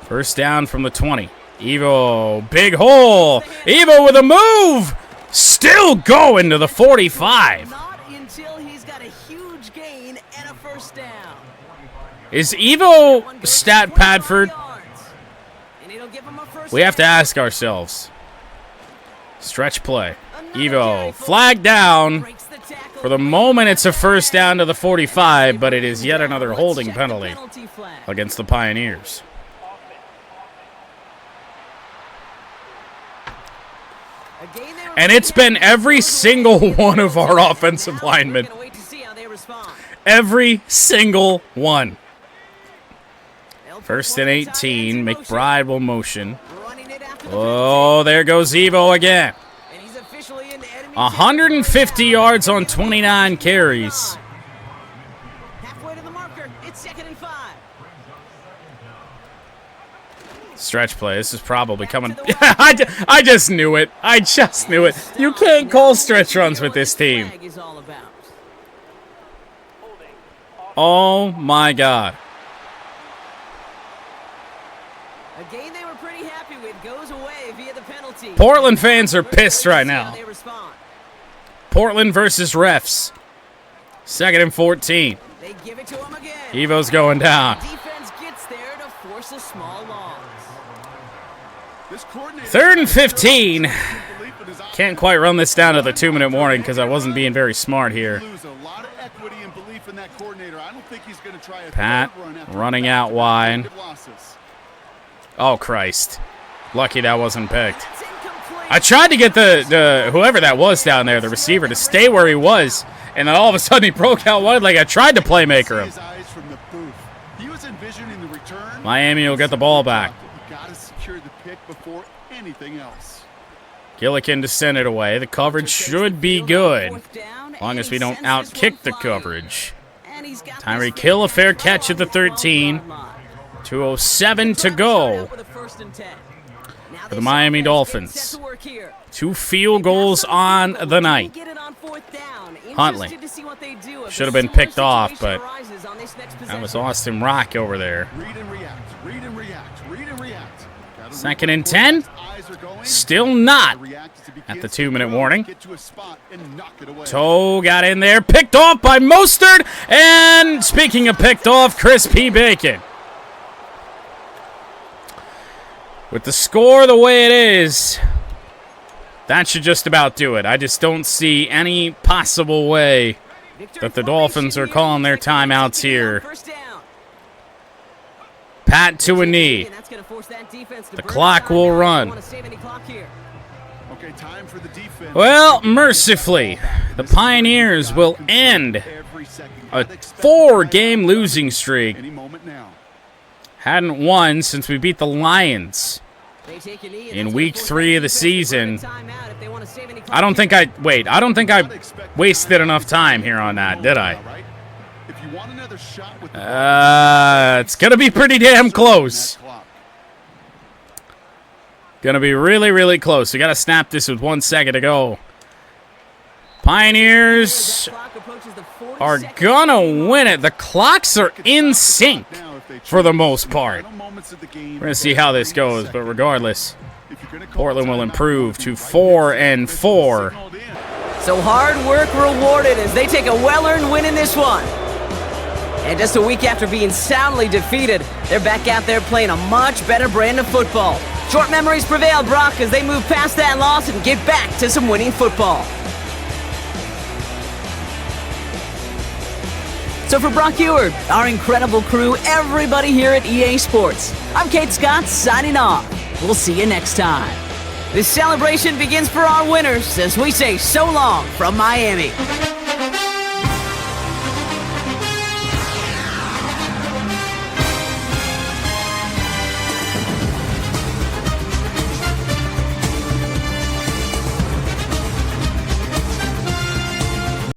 First down from the 20. Evo, big hole. Evo with a move. Still going to the 45. Not until he's got a huge gain and a first down. Is Evo stat Padford? We have to ask ourselves. Stretch play. Evo, flag down. For the moment, it's a first down to the 45, but it is yet another holding penalty against the Pioneers. And it's been every single one of our offensive linemen. Every single one. 1st and 18. McBride will motion. Oh, there goes Evo again. 150 yards on 29 carries. Halfway to the marker. It's 2nd and 5. Stretch play. This is probably coming. I just knew it. I just knew it. You can't call stretch runs with this team. Oh, my God. A game they were pretty happy with goes away via the penalty. Portland fans are pissed right now. Portland versus refs. 2nd and 14. They give it to him again. Evo's going down. Defense gets there to force a small loss. 3rd and 15. Can't quite run this down to the 2-minute warning because I wasn't being very smart here. Pat running out wide. Oh, Christ. Lucky that wasn't picked. I tried to get the whoever that was down there, the receiver, to stay where he was, and then all of a sudden he broke out wide like I tried to playmaker him. Miami will get the ball back. Gillikin to send it away. The coverage should be good, as long as we don't outkick the coverage. Tyreek Hill, a fair catch at the 13. 2:07 to go for the Miami Dolphins. 2 field goals on the night. Huntley should have been picked off, but that was Austin Rock over there. 2nd and 10. Still not at the 2-minute warning. Toe got in there, picked off by Mostert, and speaking of picked off, Chris P. Bacon. With the score the way it is, that should just about do it. I just don't see any possible way that the Dolphins are calling their timeouts here. Pat to a knee. The clock will run. Well, mercifully, the Pioneers will end a 4-game losing streak. Hadn't won since we beat the Lions in week 3 of the season. I don't think I wasted enough time here on that, did I? It's going to be pretty damn close. Going to be really, really close. We got to snap this with 1 second to go. Pioneers are going to win it. The clocks are in sync for the most part. We're going to see how this goes, but regardless, Portland will improve to 4-4. So hard work rewarded as they take a well-earned win in this one. And just a week after being soundly defeated, they're back out there playing a much better brand of football. Short memories prevail, Brock, as they move past that loss and get back to some winning football. So for Brock Eward, our incredible crew, everybody here at EA Sports, I'm Kate Scott signing off. We'll see you next time. This celebration begins for our winners as we say so long from Miami.